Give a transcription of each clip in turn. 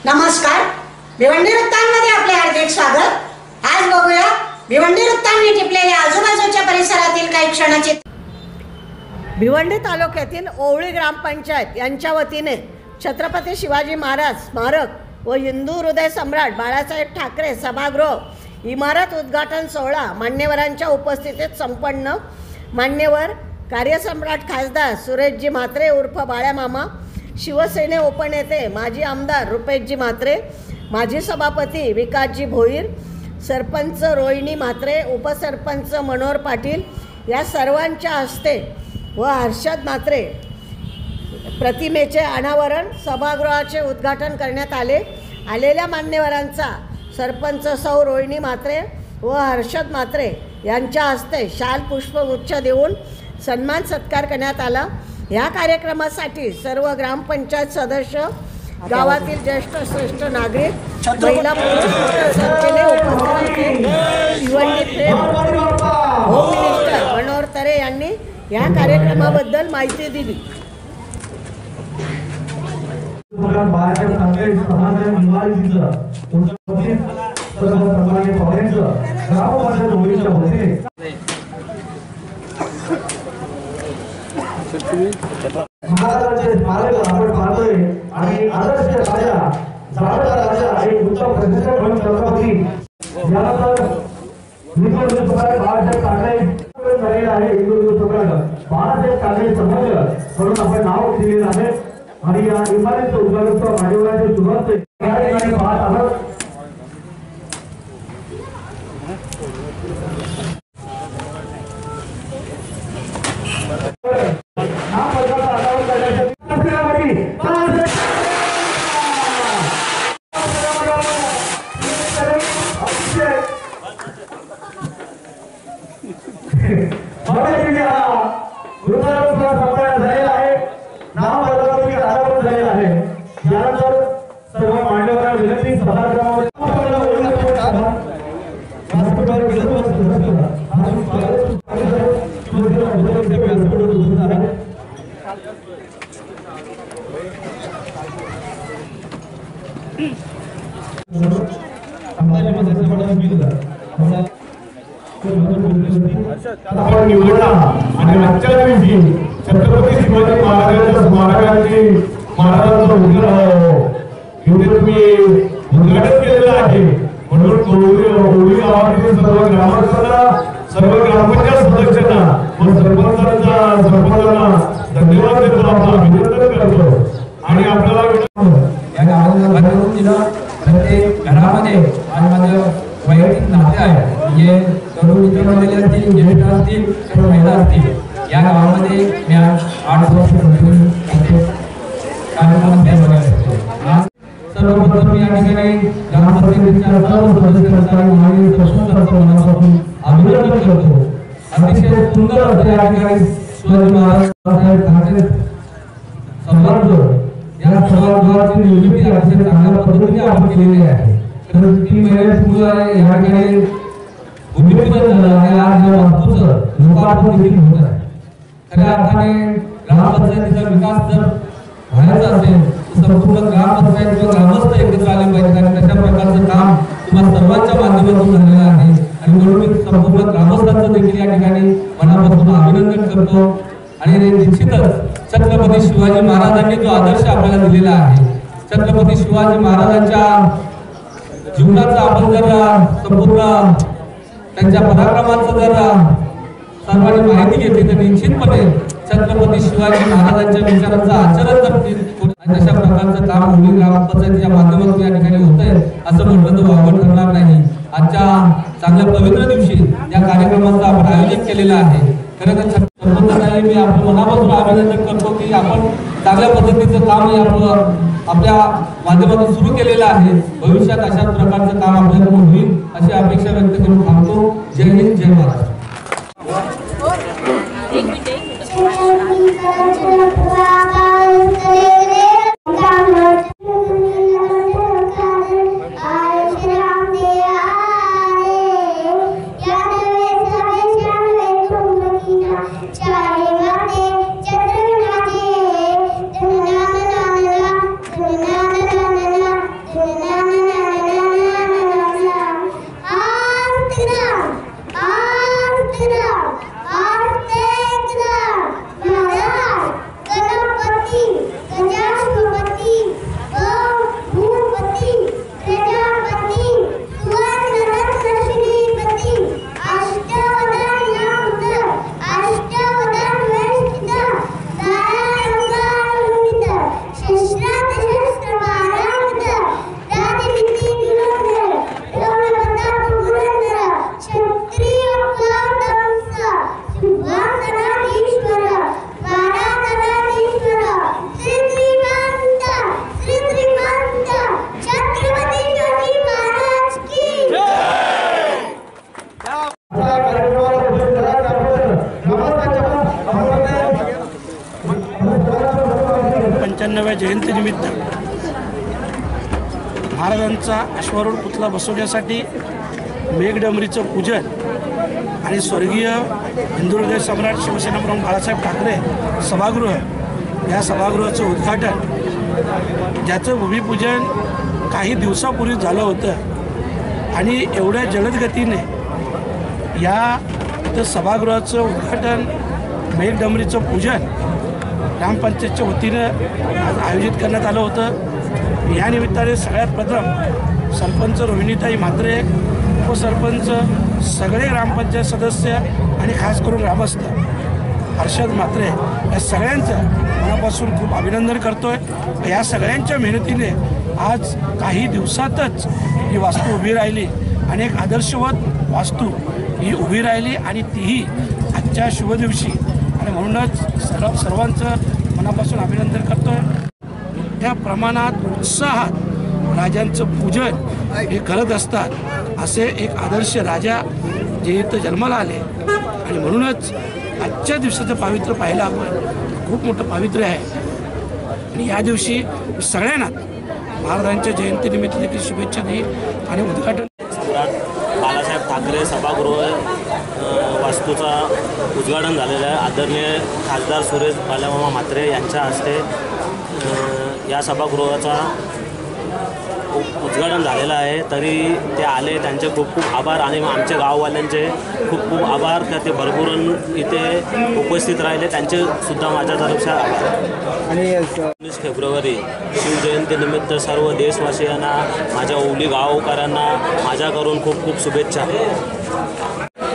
नमस्कार, भिवंडी वृत्तांमध्ये आपले हार्दिक स्वागत। आज बघूया भिवंडी वृत्तांनी टिपलेल्या आजूबाजूच्या परिसरातील काही क्षणाचे। भिवंडी तालुक्यातील ओवळी ग्रामपंचायत यांच्या वतीने छत्रपती शिवाजी महाराज स्मारक व हिंदू हृदय सम्राट बाळासाहेब ठाकरे सभागृह इमारत उद्घाटन सोहळा मान्यवरांच्या उपस्थितीत संपन्न। मान्यवर कार्यसम्राट खासदार सुरेशजी म्हात्रे उर्फ बाळ्या मामा, शिवसेने उपनेते माजी आमदार रुपेशजी म्हात्रे, माजी सभापती विकासजी भोईर, सरपंच रोहिणी म्हात्रे, उपसरपंच मनोहर पाटील या सर्वांच्या हस्ते व हर्षद म्हात्रे प्रतिमेचे अनावरण, सभागृहाचे उद्घाटन करण्यात आले। आलेल्या मान्यवरांचा सरपंच सौ रोहिणी म्हात्रे व हर्षद म्हात्रे यांच्या हस्ते शाल पुष्पगुच्छ देऊन सन्मान सत्कार करण्यात आला। या कार्यक्रमासाठी सर्व ग्रामपंचायत सदस्य, गावातील ज्येष्ठ श्रेष्ठ नागरिक, महिला पुरुष मोठ्या संख्येने उपस्थित होते। होम मिनिस्टर मनोहर तरे यांनी या कार्यक्रमाबद्दल माहिती दिली। महाराजांचे स्मारक आपण पाहतोय आणि आदर्श राजा, जाणता राजा एक उत्तम प्रशिक्षक म्हणून छत्रपती यानंतर हिंदू सम्राट बाळासाहेब ठाकरे झालेला आहे। हिंदू सम्राट बाळासाहेब ठाकरे समाज म्हणून आपण नाव दिलेलं आहे आणि या इमारतीचं उद्घाटन मान्यवरांच्या सुरुवात या ठिकाणी पाहत आहोत। छत्रपती शिवाजी महाराजांच्या स्मारकाची उद्घाटन केलेलं आहे। म्हणून ओळी गावातील सर्व ग्रामस्थांना, सर्व ग्रामपंचायत सदस्यांना व सरपंचांना धन्यवाद देतो, आपलं अभिनंदन करतो। आणि आपल्याला या गावाला बनवून दिलं। प्रत्येक घरामध्ये आणि माझं वैयक्तिक नाते आहे, म्हणजे तरुण मित्र मंडळी असतील, ज्येष्ठ असतील किंवा महिला असतील, या गावामध्ये मी 8 वर्ष कार्यक्रम सर्वप्रथम या ठिकाणी ग्रामपंचायतीच्या सर्व सदस्यांचा मनापासून अभिनंदन करतो। अतिशय सुंदर असं या ठिकाणी शिवाजी महाराज ठाकरे सभागृह या सभागृहाची निर्मिती अतिशय चांगल्या पद्धतीने आपण केलेली आहे। तर 3 महिन्यापूर्वी या ठिकाणी भूमिपूजन झालं आणि आज या वास्तूचं लोकार्पण देखील होत आहे। खऱ्या अर्थाने ग्रामपंचायतीचा विकास जर व्हायचा असेल तर संपूर्ण ग्रामपंचायत किंवा ग्रामस्थ एकत्र आले पाहिजे आणि तशा प्रकारचं काम तुम्हाला सर्वांच्या माध्यमातून झालेलं आहे। आणि म्हणून मी संपूर्ण ग्रामस्थांचं देखील या ठिकाणी मनापासून अभिनंदन करतो। आणि निश्चितच छत्रपती शिवाजी महाराजांनी जो आदर्श आपल्याला दिलेला आहे, छत्रपती शिवाजी महाराजांच्या जीवनाचा आपण जर संपूर्ण त्यांच्या पराक्रमाचं जर सर्वांनी माहिती घेतली तर निश्चितपणे छत्रपती शिवाजी महाराजांच्या विचारांचं आचरण जर अशा प्रकारचं काम होईल ग्रामपंचायतीच्या माध्यमातून या ठिकाणी होतंय असं म्हटलं तर वावड करणार नाही। आजच्या चांगल्या पवित्र दिवशी या कार्यक्रमाचं आपण आयोजन केलेलं आहे। खरं तर सरपंचांनी मी आपलं मनापासून अभिनंदन करतो की आपण चांगल्या पद्धतीचं काम आपल्या माध्यमातून सुरू केलेलं आहे। भविष्यात अशा प्रकारचं काम आपल्याकडून होईल अशी अपेक्षा व्यक्त करून थांबतो। जय हिंद, जय महाराष्ट्र। 95व्या जयंतीनिमित्त महाराजांचा अश्वारूढ पुतळा बसवण्यासाठी मेघडंबरीचं पूजन आणि स्वर्गीय हिंदू हृदय सम्राट शिवसेनाप्रमुख बाळासाहेब ठाकरे सभागृह या सभागृहाचं उद्घाटन ज्याचं भूमिपूजन काही दिवसापूर्वी झालं होतं आणि एवढ्या जलद गतीने या सभागृहाचं उद्घाटन मेघडंबरीचं पूजन ग्रामपंचायतच्या वतीनं आज आयोजित करण्यात आलं होतं। या निमित्ताने सगळ्यात प्रथम सरपंच रोहिणीताई म्हात्रे, उपसरपंच, सगळे ग्रामपंचायत सदस्य आणि खास करून ग्रामस्थ हर्षद म्हात्रे या सगळ्यांचं मनापासून खूप अभिनंदन करतो आहे। या सगळ्यांच्या मेहनतीने आज काही दिवसातच ही वास्तू उभी राहिली आणि एक आदर्शवत वास्तू ही उभी राहिली आणि तीही आजच्या शुभ दिवशी, आणि म्हणूनच सर्वांचं मनापासून अभिनंदन करतो आहे। मोठ्या प्रमाणात उत्साहात राजांचं पूजन हे करत असतात असे एक आदर्श राजा जे इथं जन्माला आले, आणि म्हणूनच आजच्या दिवसाचं पावित्र्य पाहायला आपण खूप मोठं पावित्र्य आहे। आणि या दिवशी सगळ्यांना महाराजांच्या जयंतीनिमित्त देखील शुभेच्छा देईल आणि उद्घाटन सम्राट बाळासाहेब ठाकरे सभागृह वास्तूचा उद्घाटन झालेलं आहे। आदरणीय खासदार सुरेश बालामामा म्हात्रे यांच्या हस्ते या सभागृहाचा उद्घाटन झालेलं आहे। तरी ते आले, त्यांचे खूप खूप आभार आणि आमच्या गाववाल्यांचे खूप खूप आभार का ते भरपूर इथे उपस्थित राहिले, त्यांचे सुद्धा माझ्यातर्फे आभार। आणि 19 फेब्रुवारी शिवजयंतीनिमित्त सर्व देशवासियांना, माझ्या ओवली गावकऱ्यांना माझ्याकडून खूप खूप शुभेच्छा।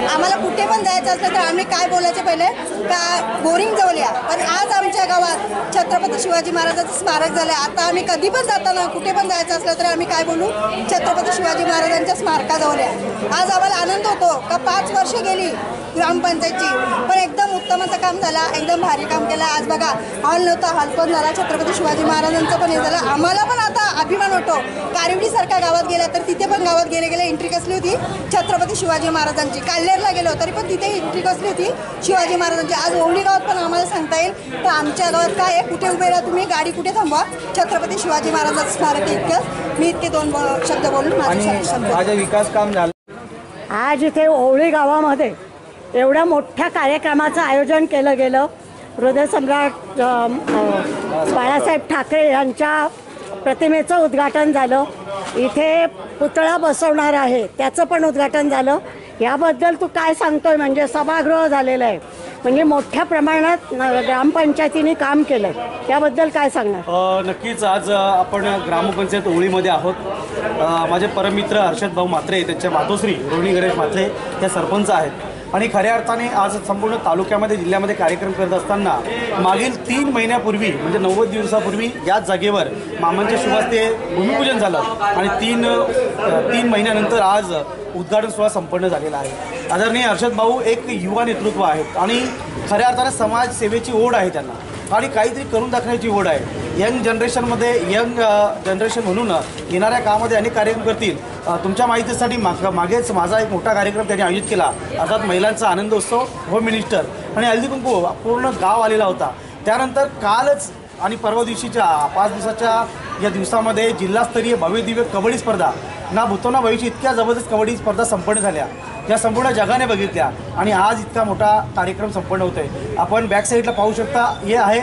आम्हाला कुठे पण जायचं असलं तर आम्ही काय बोलायचे पहिले का बोरिंग जवळ या, पण आज आमच्या गावात छत्रपती शिवाजी महाराजांचं स्मारक झालं। आता आम्ही कधी पण जाताना कुठे पण जायचं असलं तर आम्ही काय बोलू, छत्रपती शिवाजी महाराजांच्या स्मारकाजवळ या। आज आम्हाला आनंद होतो का 5 वर्ष गेली ग्रामपंचायतची, पण एकदम उत्तम असं काम झालं, एकदम भारी काम केलं। आज बघा हॉल नव्हता, हॉल पण झाला, छत्रपती शिवाजी महाराजांचं पण हे झालं। आम्हाला पण आता अभिमान होतो, कारिवडीसारख्या गावात गेला तर तिथे पण गावात गेले एंट्री कसली होती छत्रपती शिवाजी महाराजांची। काल्हेरला गेलो तरी पण तिथे एंट्री कसली होती शिवाजी महाराजांची। आज ओवली गावात पण आम्हाला सांगता येईल तर आमच्या गावात काय आहे, कुठे उभे राहा तुम्ही, गाडी कुठे थांबवा, छत्रपती शिवाजी महाराजांचं स्मारक इतकंच। मी इतके 2 शब्द बोलून माझे विकास काम झालं। आज इथे ओवळी गावामध्ये एवढ्या मोठ्या कार्यक्रमाचं आयोजन केलं गेलं। हृदयसम्राट बाळासाहेब ठाकरे यांच्या प्रतिमेचं उद्घाटन झालं, इथे पुतळा बसवणार आहे त्याचं पण उद्घाटन झालं। याबद्दल तू काय सांगतोय? म्हणजे सभागृह झालेलं आहे, म्हणजे मोठ्या प्रमाणात ग्रामपंचायतीने काम केलं, याबद्दल काय सांगणार? नक्कीच आज आपण ग्रामपंचायत ओळीमध्ये आहोत। माझे परममित्र हर्षद भाऊ म्हात्रे, त्यांच्या मातोश्री रोहिणी गणेश म्हात्रे त्या सरपंच आहेत आणि खऱ्या अर्थाने आज संपूर्ण तालुक्यामध्ये जिल्ह्यामध्ये कार्यक्रम करत असताना मागील 3 महिन्यापूर्वी म्हणजे 90 दिवसापूर्वी याच जागेवर मामांच्या शुभास्ते भूमिपूजन झालं आणि 3 महिन्यानंतर आज उद्घाटन सोहळा संपन्न झालेला आहे। आदरणीय हर्षद भाऊ एक युवा नेतृत्व आहेत आणि खऱ्या अर्थाने समाज सेवेची ओढ आहे त्यांना आणि काहीतरी करून दाखवण्याची ओढ आहे। यंग जनरेशन म्हणून येणाऱ्या काळामध्ये अनेक कार्यक्रम करतील। तुमच्या माहितीसाठी मागेच माझा एक मोठा कार्यक्रम त्यांनी आयोजित केला, अर्थात महिलांचा आनंद उत्सव, होम मिनिस्टर आणि हळदी कुंकू पूर्ण गाव आलेला होता। त्यानंतर कालच आणि परवा दिवशीच्या 5 दिवसाच्या या दिवसामध्ये जिल्हास्तरीय भव्यदिव्य कबड्डी स्पर्धा ना भूतो ना भविष्य इतक्या जबरदस्त कबड्डी स्पर्धा संपन्न झाल्या, या संपूर्ण जगाने बघितल्या आणि आज इतका मोठा कार्यक्रम संपन्न होतो आहे। आपण बॅक साईडला पाहू शकता, हे आहे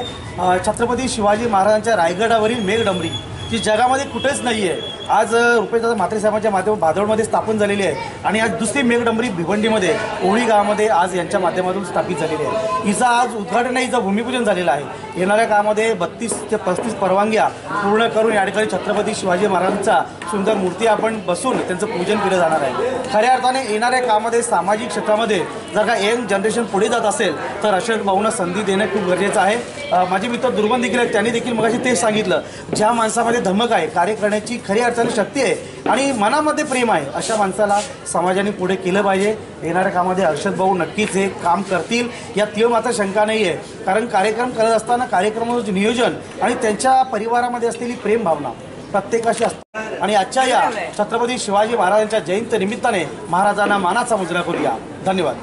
छत्रपती शिवाजी महाराजांच्या रायगडावरील मेघडंबरी, जी जगामध्ये कुठेच नाही आहे। आज रुपेशदादा म्हात्रे साहेबांच्या माध्यमातून भादोडमध्ये स्थापन झालेली आहे आणि आज दुसरी मेघडंबरी भिवंडीमध्ये ओळी गावामध्ये आज यांच्या माध्यमातून स्थापित झालेली आहे। हिचं आज उद्घाटन आहे, हिचं भूमिपूजन झालेलं आहे। येणाऱ्या काळामध्ये 32 ते 35 परवानग्या पूर्ण करून या ठिकाणी छत्रपती शिवाजी महाराजांचा सुंदर मूर्ती आपण बसून त्यांचं पूजन केलं जाणार आहे। खऱ्या अर्थाने येणाऱ्या काळामध्ये सामाजिक क्षेत्रामध्ये जर का यंग जनरेशन पुढे जात असेल तर अशोक भाऊंना संधी देणं खूप गरजेचं आहे। माझे मित्र दुर्बन देखील आहेत, त्यांनी देखील मगाशी तेच सांगितलं, ज्या माणसामध्ये धमक आहे, कार्य करण्याची खरी अर्थाने शक्ती आहे आणि मनामध्ये प्रेम आहे, अशा माणसाला समाजाने पुढे केलं पाहिजे। येणाऱ्या कामामध्ये हर्षद भाऊ नक्कीच हे काम करतील, यात तीळ मात्र शंका नाही आहे, कारण कार्यक्रम करत असताना कार्यक्रमाचं नियोजन आणि त्यांच्या परिवारामध्ये असलेली प्रेम भावना प्रत्येकाशी असते। आणि आजच्या या छत्रपती शिवाजी महाराजांच्या जयंती निमित्ताने महाराजांना मानाचा मुजरा करूया। धन्यवाद।